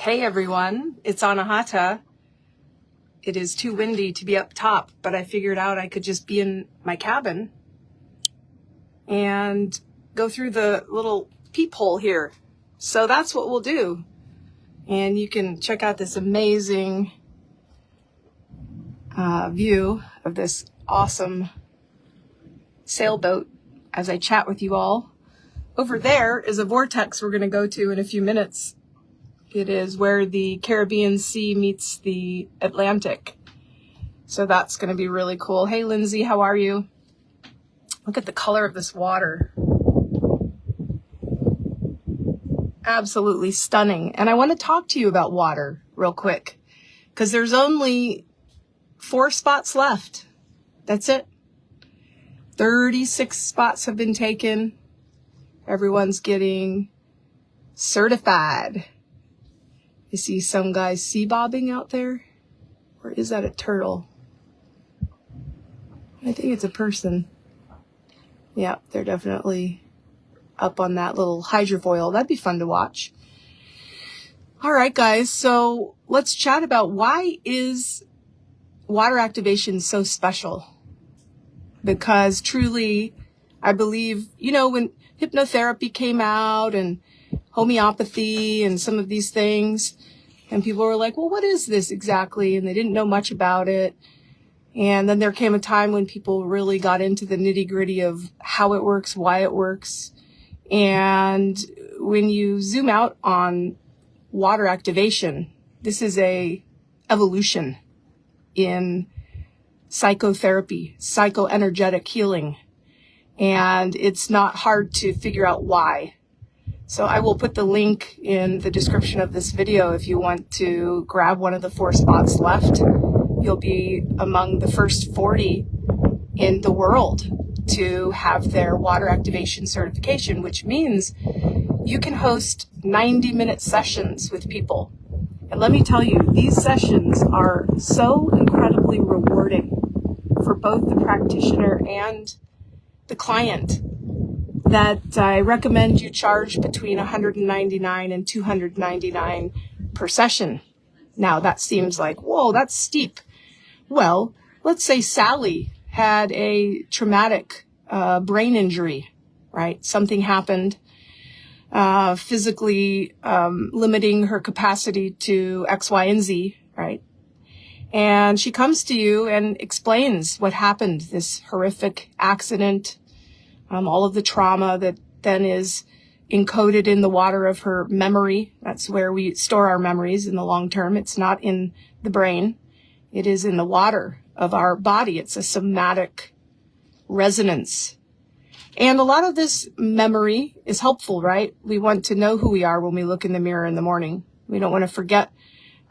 Hey everyone, it's Anahata. It is too windy to be up top, but I figured out I could just be in my cabin and go through the little peephole here. So that's what we'll do. And you can check out this amazing view of this awesome sailboat as I chat with you all. Over there is a vortex we're going to go to in a few minutes. It is where the Caribbean Sea meets the Atlantic. So that's going to be really cool. Hey, Lindsay, how are you? Look at the color of this water. Absolutely stunning. And I want to talk to you about water real quick because there's only 4 spots left. That's it. 36 spots have been taken. Everyone's getting certified. You see some guys sea bobbing out there? Or is that a turtle? I think it's a person. Yeah, they're definitely up on that little hydrofoil. That'd be fun to watch. All right, guys. So let's chat about why is water activation so special? Because truly, I believe, when hypnotherapy came out and homeopathy and some of these things, and people were like, well, what is this exactly? And they didn't know much about it. And then there came a time when people really got into the nitty-gritty of how it works, why it works. And when you zoom out on water activation, this is a evolution in psychotherapy, psychoenergetic healing. And it's not hard to figure out why. So I will put the link in the description of this video if you want to grab one of the 4 spots left. You'll be among the first 40 in the world to have their water activation certification, which means you can host 90-minute sessions with people. And let me tell you, these sessions are so incredibly rewarding for both the practitioner and the client that I recommend you charge between $199 and $299 per session. Now that seems like, whoa, that's steep. Well, let's say Sally had a traumatic brain injury, right? Something happened, physically limiting her capacity to X, Y, and Z, right? And she comes to you and explains what happened, this horrific accident, all of the trauma that then is encoded in the water of her memory. That's where we store our memories in the long term. It's not in the brain. It is in the water of our body. It's a somatic resonance. And a lot of this memory is helpful, right? We want to know who we are when we look in the mirror in the morning. We don't want to forget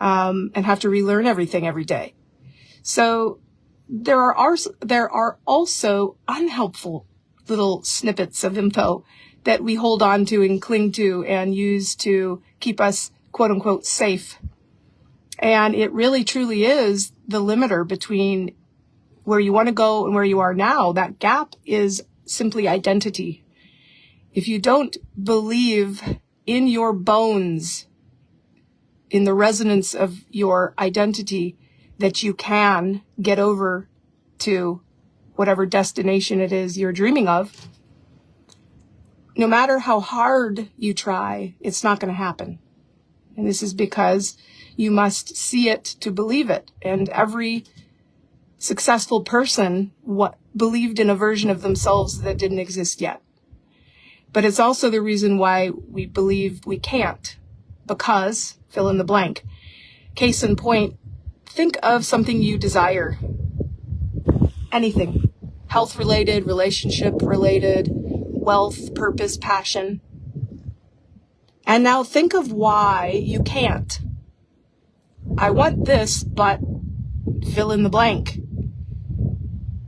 and have to relearn everything every day. So there are also unhelpful little snippets of info that we hold on to and cling to and use to keep us, quote unquote, safe. And it really truly is the limiter between where you want to go and where you are now. That gap is simply identity. If you don't believe in your bones, in the resonance of your identity, that you can get over to whatever destination it is you're dreaming of, no matter how hard you try, it's not going to happen. And this is because you must see it to believe it. And every successful person believed in a version of themselves that didn't exist yet. But it's also the reason why we believe we can't, because fill in the blank. Case in point, think of something you desire. Anything. Health-related, relationship-related, wealth, purpose, passion. And now think of why you can't. I want this, but fill in the blank.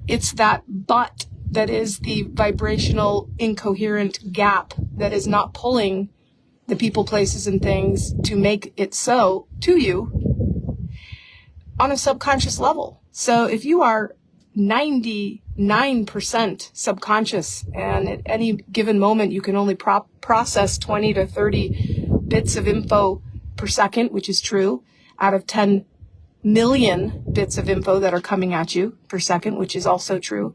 It's that but that is the vibrational, incoherent gap that is not pulling the people, places, and things to make it so to you on a subconscious level. So if you are 99% subconscious, and at any given moment you can only process 20 to 30 bits of info per second, which is true, out of 10 million bits of info that are coming at you per second, which is also true,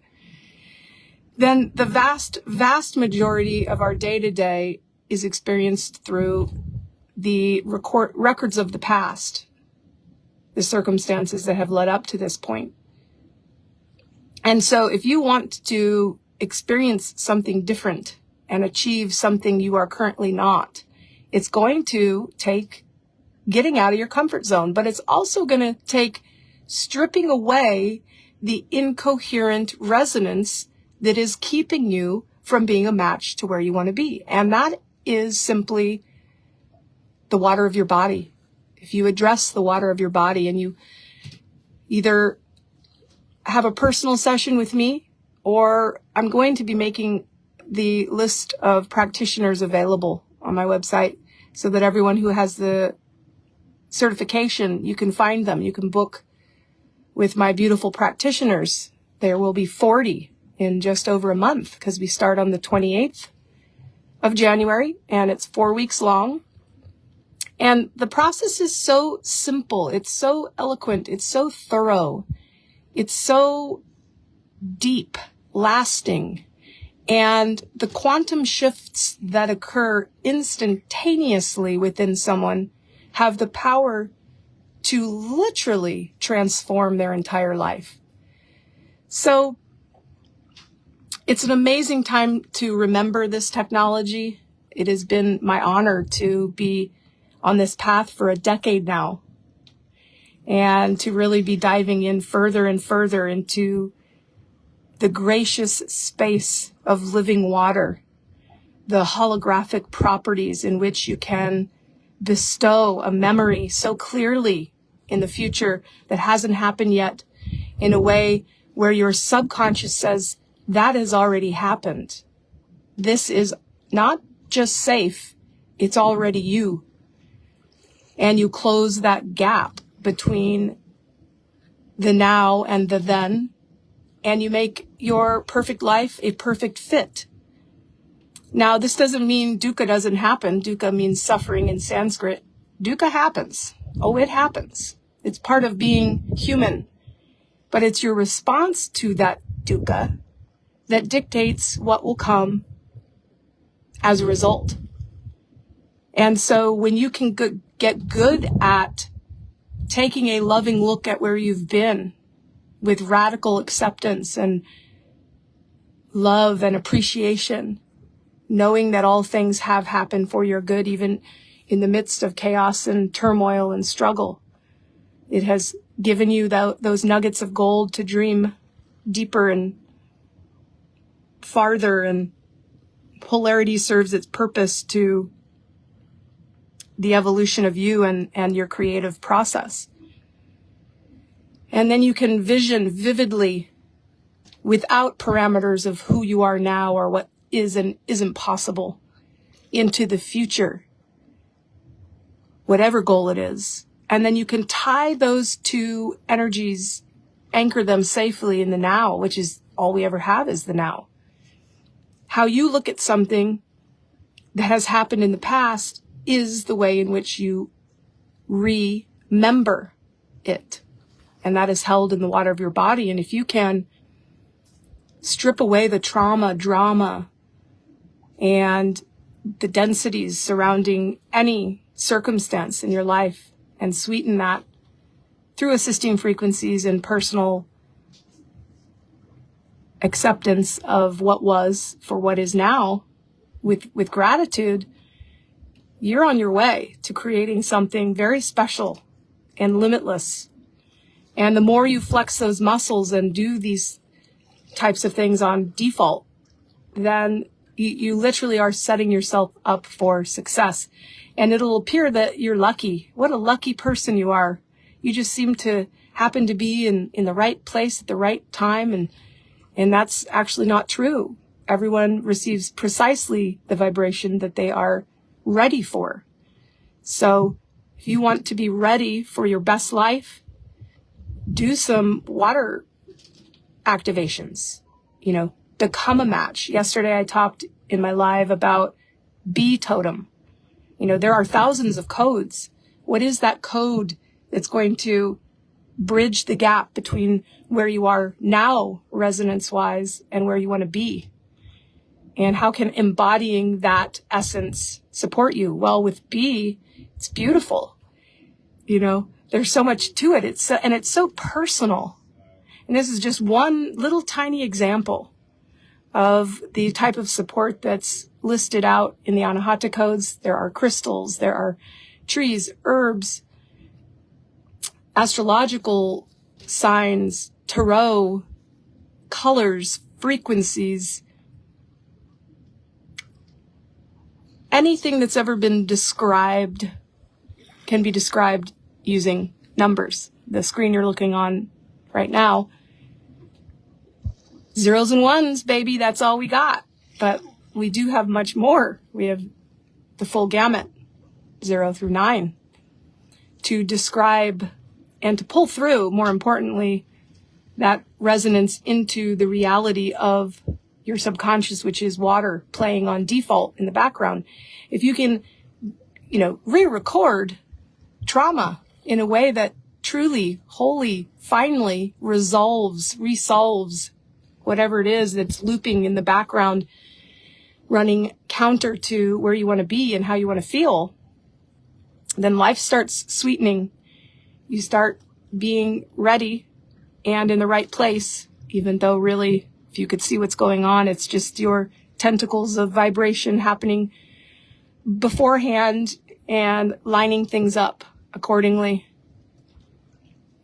then the vast majority of our day-to-day is experienced through the records of the past, the circumstances that have led up to this point. And so if you want to experience something different and achieve something you are currently not, it's going to take getting out of your comfort zone, but it's also going to take stripping away the incoherent resonance that is keeping you from being a match to where you want to be. And that is simply the water of your body. If you address the water of your body and you either have a personal session with me, or I'm going to be making the list of practitioners available on my website so that everyone who has the certification, you can find them. You can book with my beautiful practitioners. There will be 40 in just over a month because we start on the 28th of January and it's 4 weeks long. And the process is so simple. It's so eloquent. It's so thorough. It's so deep, lasting. And the quantum shifts that occur instantaneously within someone have the power to literally transform their entire life. So it's an amazing time to remember this technology. It has been my honor to be on this path for a decade now and to really be diving in further and further into the gracious space of living water, the holographic properties in which you can bestow a memory so clearly in the future that hasn't happened yet, in a way where your subconscious says, that has already happened. This is not just safe, it's already you. And you close that gap between the now and the then, and you make your perfect life a perfect fit. Now, this doesn't mean dukkha doesn't happen. Dukkha means suffering in Sanskrit. Dukkha happens. Oh, it happens. It's part of being human. But it's your response to that dukkha that dictates what will come as a result. And so when you can get good at taking a loving look at where you've been with radical acceptance and love and appreciation, knowing that all things have happened for your good, even in the midst of chaos and turmoil and struggle. It has given you those nuggets of gold to dream deeper and farther, and polarity serves its purpose to the evolution of you and your creative process. And then you can vision vividly, without parameters of who you are now or what is and isn't possible, into the future, whatever goal it is. And then you can tie those two energies, anchor them safely in the now, which is all we ever have is the now. How you look at something that has happened in the past is the way in which you remember it. And that is held in the water of your body. And if you can strip away the trauma, drama, and the densities surrounding any circumstance in your life and sweeten that through assisting frequencies and personal acceptance of what was for what is now with gratitude, you're on your way to creating something very special and limitless. And the more you flex those muscles and do these types of things on default, then you literally are setting yourself up for success. And it'll appear that you're lucky. What a lucky person you are. You just seem to happen to be in the right place at the right time. And that's actually not true. Everyone receives precisely the vibration that they are ready for. So if you want to be ready for your best life, do some water activations, become a match. Yesterday I talked in my live about bee totem. There are thousands of codes What is that code that's going to bridge the gap between where you are now, resonance-wise, and where you want to be? And how can embodying that essence support you? Well, with B, it's beautiful. There's so much to it. It's so personal. And this is just one little tiny example of the type of support that's listed out in the Anahata codes. There are crystals, there are trees, herbs, astrological signs, tarot, colors, frequencies, anything that's ever been described can be described using numbers. The screen you're looking on right now, zeros and ones, baby, that's all we got. But we do have much more. We have the full gamut, 0 through 9, to describe and to pull through, more importantly, that resonance into the reality of your subconscious, which is water playing on default in the background. If you can, re-record trauma in a way that truly, wholly, finally resolves whatever it is that's looping in the background, running counter to where you want to be and how you want to feel, then life starts sweetening. You start being ready and in the right place, even though really, if you could see what's going on, it's just your tentacles of vibration happening beforehand and lining things up accordingly.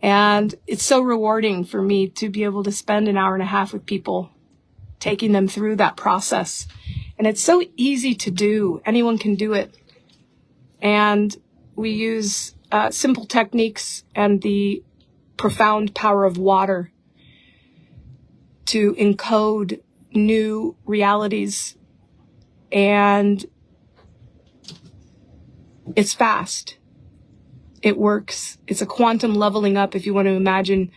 And it's so rewarding for me to be able to spend an hour and a half with people, taking them through that process. And it's so easy to do. Anyone can do it. And we use simple techniques and the profound power of water to encode new realities. And it's fast. It works. It's a quantum leveling up, if you want to imagine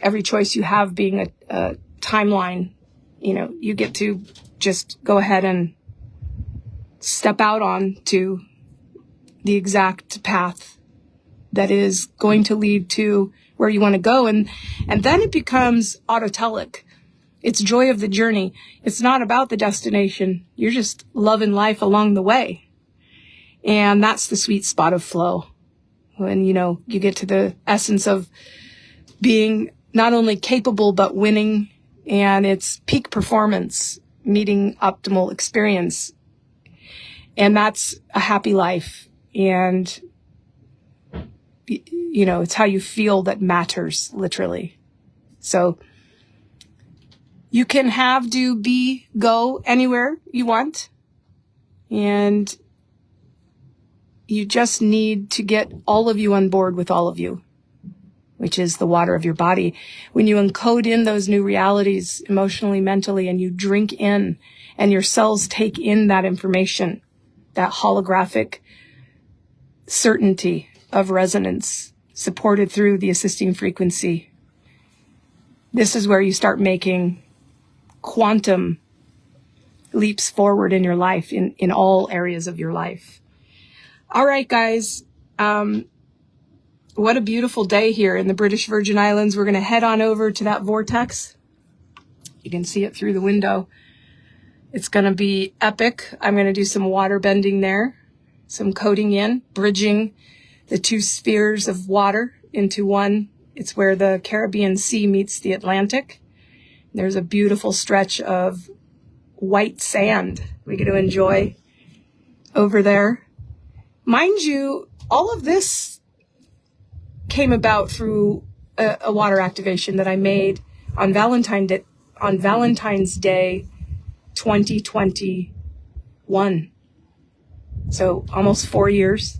every choice you have being a timeline. You get to just go ahead and step out on to the exact path that is going to lead to where you want to go. And then it becomes autotelic. It's joy of the journey. It's not about the destination. You're just loving life along the way. And that's the sweet spot of flow. When, you get to the essence of being not only capable, but winning, and it's peak performance, meeting optimal experience. And that's a happy life. And, it's how you feel that matters, literally. So you can have, do, be, go anywhere you want. And you just need to get all of you on board with all of you, which is the water of your body. When you encode in those new realities emotionally, mentally, and you drink in, and your cells take in that information, that holographic certainty of resonance supported through the assisting frequency, this is where you start making quantum leaps forward in your life, in all areas of your life. All right, guys. What a beautiful day here in the British Virgin Islands. We're going to head on over to that vortex. You can see it through the window. It's going to be epic. I'm going to do some water bending there, some coding in, bridging the two spheres of water into one. It's where the Caribbean Sea meets the Atlantic. There's a beautiful stretch of white sand we get to enjoy over there. Mind you, all of this came about through a water activation that I made on Valentine's Day 2021. So almost 4 years.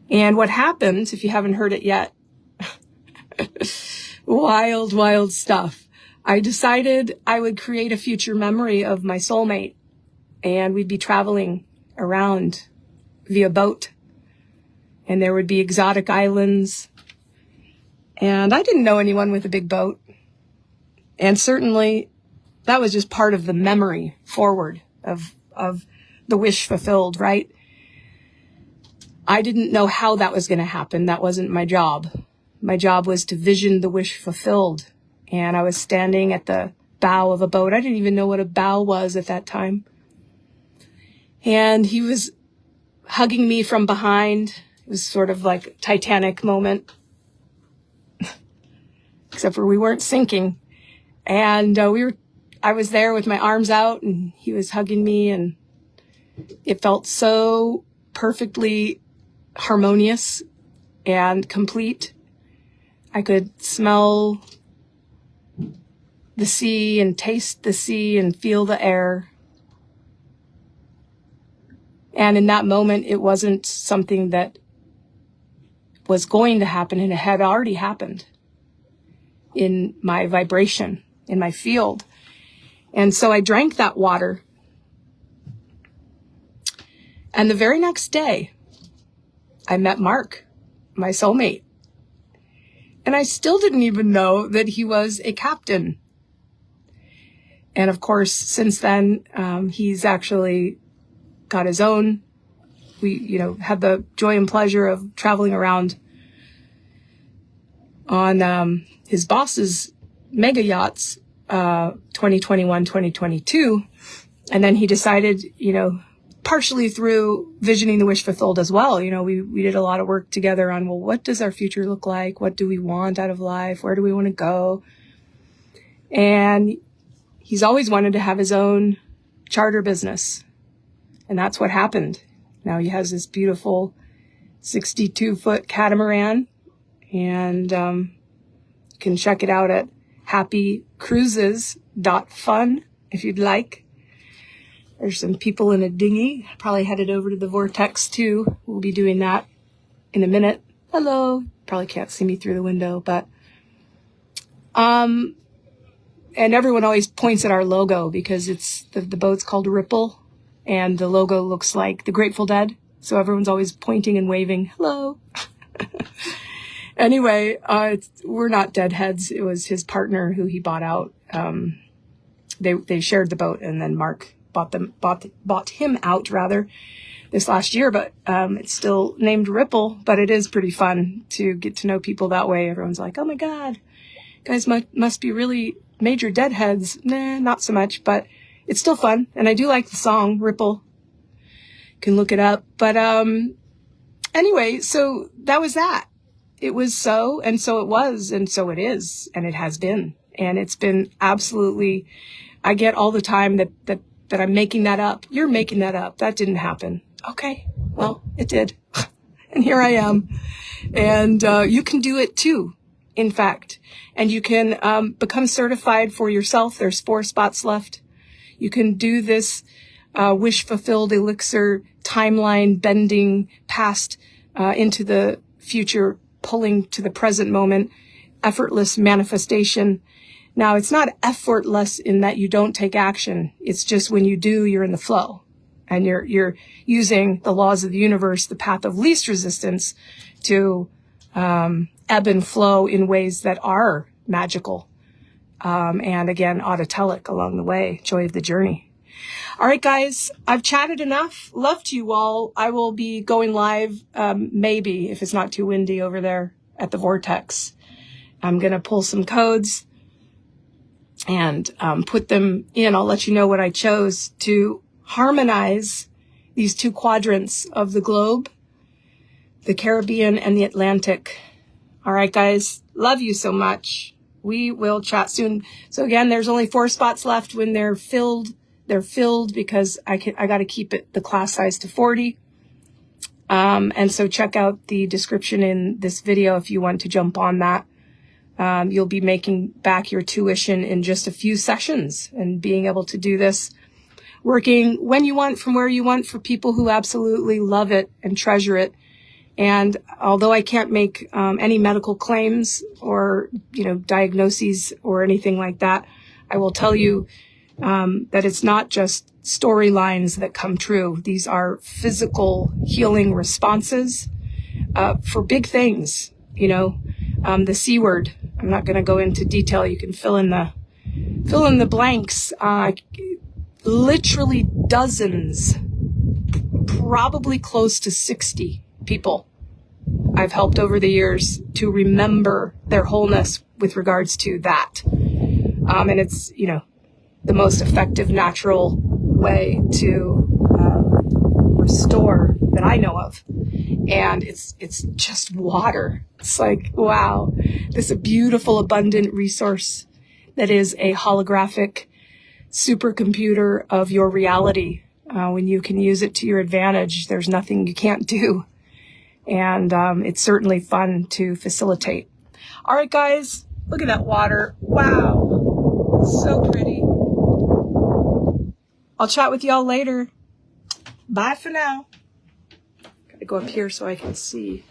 And what happened, if you haven't heard it yet, wild, wild stuff. I decided I would create a future memory of my soulmate, and we'd be traveling around via boat, and there would be exotic islands, and I didn't know anyone with a big boat, and certainly that was just part of the memory forward of the wish fulfilled, right? I didn't know how that was going to happen. That wasn't my job. My job was to vision the wish fulfilled. And I was standing at the bow of a boat. I didn't even know what a bow was at that time. And he was hugging me from behind. It was sort of like a Titanic moment. Except for we weren't sinking. And I was there with my arms out and he was hugging me, and it felt so perfectly harmonious and complete. I could smell the sea and taste the sea and feel the air. And in that moment, it wasn't something that was going to happen, and it had already happened in my vibration, in my field. And so I drank that water. And the very next day, I met Mark, my soulmate. And I still didn't even know that he was a captain. And of course, since then, he's actually got his own. We, had the joy and pleasure of traveling around on his boss's mega yachts, 2021, 2022. And then he decided, partially through visioning the wish fulfilled as well. We did a lot of work together on, well, what does our future look like? What do we want out of life? Where do we want to go? And he's always wanted to have his own charter business. And that's what happened. Now he has this beautiful 62-foot catamaran, and you can check it out at happycruises.fun if you'd like. There's some people in a dinghy, probably headed over to the vortex too. We'll be doing that in a minute. Hello. Probably can't see me through the window, but and everyone always points at our logo because it's the boat's called Ripple. And the logo looks like the Grateful Dead. So everyone's always pointing and waving. Hello. Anyway, we're not deadheads. It was his partner who he bought out. They shared the boat, and then Mark bought him out rather this last year. But it's still named Ripple. But it is pretty fun to get to know people that way. Everyone's like, oh my God, guys must be really major deadheads. Nah, not so much, but it's still fun. And I do like the song, Ripple. You can look it up. But anyway, so that was that. It was so, and so it was, and so it is, and it has been. And it's been absolutely, I get all the time that I'm making that up. You're making that up. That didn't happen. Okay, well, it did. And here I am. And you can do it too, in fact. And you can become certified for yourself. There's 4 spots left. You can do this wish-fulfilled elixir timeline bending past into the future, pulling to the present moment, effortless manifestation. Now, it's not effortless in that you don't take action. It's just when you do, you're in the flow. And you're using the laws of the universe, the path of least resistance, to ebb and flow in ways that are magical. And again, autotelic along the way. Joy of the journey. All right, guys, I've chatted enough. Love to you all. I will be going live, maybe if it's not too windy over there at the vortex. I'm going to pull some codes and put them in. I'll let you know what I chose to harmonize these 2 quadrants of the globe, the Caribbean and the Atlantic. All right, guys, love you so much. We will chat soon. So again, there's only 4 spots left. When they're filled because I got to keep the class size to 40. And so check out the description in this video if you want to jump on that. You'll be making back your tuition in just a few sessions and being able to do this, working when you want, from where you want, for people who absolutely love it and treasure it. And although I can't make any medical claims or, diagnoses or anything like that, I will tell you that it's not just storylines that come true. These are physical healing responses for big things. The C word. I'm not going to go into detail. You can fill in the blanks. Literally dozens, probably close to 60 people I've helped over the years to remember their wholeness with regards to that. And it's, the most effective natural way to restore that I know of. And it's just water. It's like, wow, this is a beautiful, abundant resource that is a holographic supercomputer of your reality. When you can use it to your advantage, there's nothing you can't do. And it's certainly fun to facilitate. All right, guys, look at that water. Wow, so pretty. I'll chat with y'all later. Bye for now. Gotta go up here so I can see.